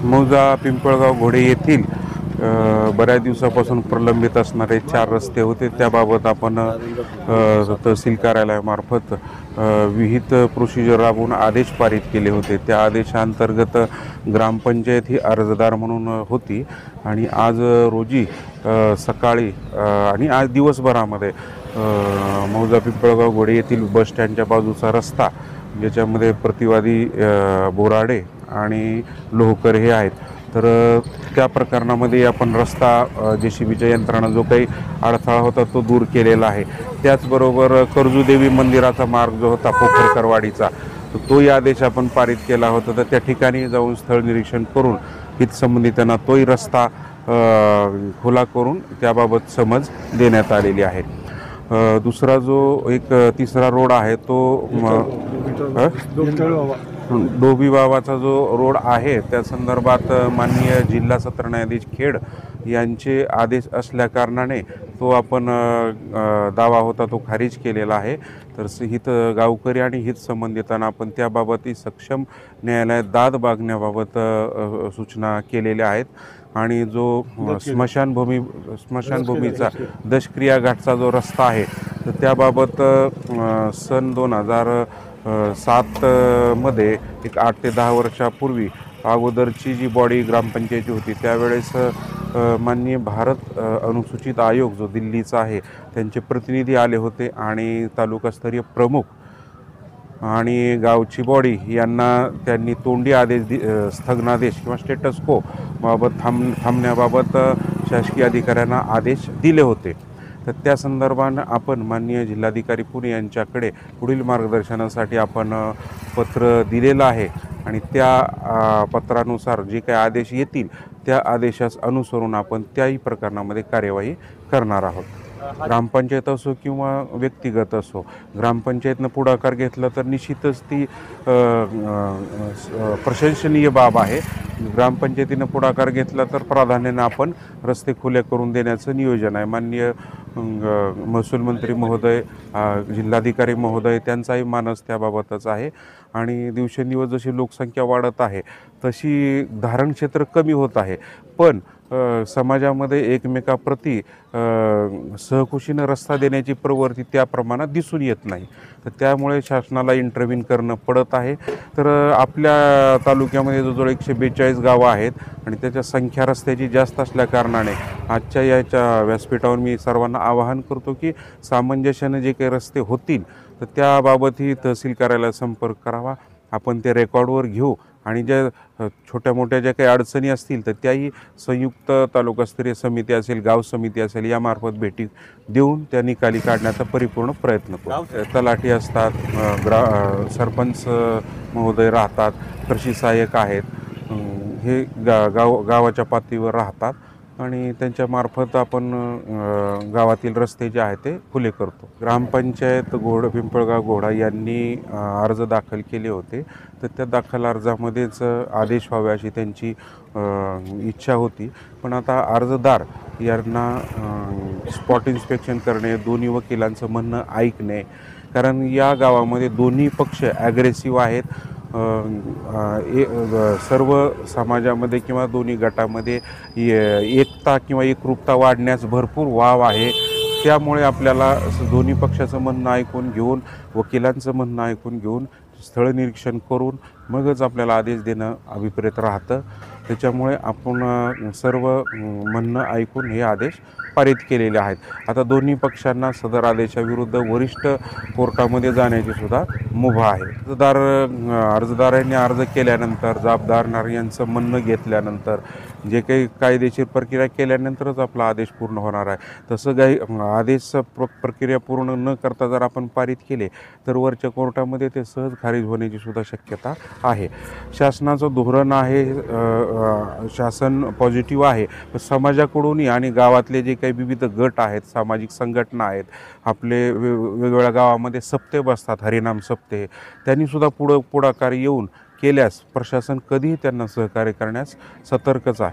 मौजा पिंपळगाव घोडे येथील बऱ्याच दिवसापासून प्रलंबित असणारे 4 रस्ते होते। त्याबाबत आपण तहसील कार्यालयामार्फत विहित प्रोसिजर राबवून आदेश पारित केले होते। त्या आदेशांतर्गत ग्रामपंचायत ही अर्जदार म्हणून होती आणि आज रोजी सकाळी आणि आज दिवसभरामध्ये मौजा पिंपळगाव घोडे येथील बस स्टँडच्या बाजूचा रस्ता, ज्याच्यामध्ये प्रतिवादी बोराडे आणि लोहकर हे आहेत, तर त्या प्रकरणामध्ये आपण रस्ता JCBच्या यंत्रणा जो काही अडथळा होता तो दूर केलेला आहे। त्याचबरोबर कर्जूदेवी मंदिराचा मार्ग जो होता पोखरकरवाडीचा, तोही आदेश आपण पारित केला होता। तर त्या ठिकाणी जाऊन स्थळ निरीक्षण करून हितसंबंधितांना तोही रस्ता खुला करून त्याबाबत समज देण्यात आलेली आहे। दुसरा जो एक तिसरा रोड आहे तो डोबी बाबाचा जो रोड आहे, त्या संदर्भात माननीय जिल्हा सत्र न्यायाधीश खेड यांचे आदेश असल्या कारणाने तो आपण दावा होता तो खारिज केलेला आहे। तर हित गावकरी आणि हितसंबंधितांना आपण त्याबाबतही सक्षम न्यायालयात दाद मागण्याबाबत सूचना केलेल्या आहेत। आणि जो स्मशानभूमीचा दशक्रिया घाटचा जो रस्ता आहे, तर त्याबाबत सन 2007 मध्ये एक 8 ते 10 वर्षापूर्वी अगोदरची जी बॉडी ग्रामपंचायती होती त्यावेळेस माननीय भारत अनुसूचित आयोग जो दिल्लीचा आहे त्यांचे प्रतिनिधी आले होते आणि तालुकास्तरीय प्रमुख आणि गावची बॉडी यांना त्यांनी तोंडी आदेश स्थगनादेश किंवा स्टेटस को बाबत थांबण्याबाबत शासकीय अधिकाऱ्यांना आदेश दिले होते। तर त्या संदर्भानं आपण माननीय जिल्हाधिकारी पुणे यांच्याकडे पुढील मार्गदर्शनासाठी आपण पत्र दिलेलं आहे आणि त्या पत्रानुसार जे काही आदेश येतील त्या आदेशास अनुसरून आपण त्याही प्रकरणामध्ये कार्यवाही करणार आहोत। ग्रामपंचायत असो किंवा व्यक्तिगत असो, ग्रामपंचायतनं पुढाकार घेतला तर निश्चितच ती प्रशंसनीय बाब आहे। ग्रामपंचायतीनं पुढाकार घेतला तर प्राधान्यानं आपण रस्ते खुले करून देण्याचं नियोजन आहे। माननीय महसूल मंत्री महोदय, जिल्हाधिकारी महोदय त्यांचाही मानस त्याबाबतच आहे आणि दिवसेंदिवस जशी लोकसंख्या वाढत आहे तशी धारण क्षेत्र कमी होत आहे, पण समाजामध्ये एकमेकाप्रती सहकुशीनं रस्ता देण्याची प्रवृत्ती त्या प्रमाणात दिसून येत नाही। तर त्यामुळे शासनाला इंटरव्हीन करणं पडत आहे। तर आपल्या तालुक्यामध्ये जवळजवळ 142 गावं आहेत आणि त्याच्या संख्या रस्त्याची जास्त असल्या कारणाने आजच्या याच्या व्यासपीठावर मी सर्वांना आवाहन करतो की सामंजस्याने जे काही रस्ते होतील तर त्याबाबतही तहसील कार्यालयात संपर्क करावा। आपण ते रेकॉर्डवर घेऊ आणि ज्या छोट्या मोठ्या ज्या काही अडचणी असतील तर त्याही संयुक्त तालुकास्तरीय समिती असेल, गाव समिती असेल, यामार्फत भेटी देऊन त्या निकाली काढण्याचा परिपूर्ण प्रयत्न करू। तलाठी असतात, सरपंच महोदय राहतात, कृषी सहाय्यक आहेत, हे गावाच्या पातळीवर राहतात आणि त्यांच्यामार्फत आपण गावातील रस्ते जे आहेत ते खुले करतो। ग्रामपंचायत पिंपळगाव घोडा यांनी अर्ज दाखल केले होते, तर त्या दाखल अर्जामध्येच आदेश व्हावे अशी त्यांची इच्छा होती। पण आता अर्जदार यांना स्पॉट इन्स्पेक्शन करणे, दोन्ही वकिलांचं म्हणणं ऐकणे, कारण या गावामध्ये दोन्ही पक्ष ॲग्रेसिव्ह आहेत। सर्व समाजामध्ये किंवा दोन्ही गटामध्ये एकता किंवा एकरूपता वाढण्यास भरपूर वाव आहे। त्यामुळे आपल्याला दोन्ही पक्षाचं म्हणणं ऐकून घेऊन, वकिलांचं म्हणणं ऐकून घेऊन स्थळ निरीक्षण करून मगच आपल्याला आदेश देणं अभिप्रेत राहतं। त्याच्यामुळे आपण सर्व म्हणणं ऐकून हे आदेश पारित केलेले आहेत। आता दोन्ही पक्षांना सदर आदेशाविरुद्ध वरिष्ठ कोर्टामध्ये जाण्याची सुद्धा मुभा आहे। अर्जदारांनी अर्ज केल्यानंतर, जबाबदार यांचं म्हणणं घेतल्यानंतर, जे काही कायदेशीर प्रक्रिया केल्यानंतरच आपला आदेश पूर्ण होणार आहे। तसं काही आदेश प्रक्रिया पूर्ण न करता जर आपण पारित केले तर वरच्या कोर्टामध्ये ते सहज खारिज होण्याची सुद्धा शक्यता आहे। शासनाचं धोरण आहे, शासन पॉझिटिव्ह आहे, समाजाकडूनही आणि गावातले जे काही विविध गट आहेत, सामाजिक संघटना आहेत, आपले वेगवेगळ्या गावामध्ये सप्ते बसतात, हरिनाम सप्ते, त्यांनीसुद्धा पुढाकार येऊन केल्यास प्रशासन कधीही त्यांना सहकार्य करण्यास सतर्कच आहे।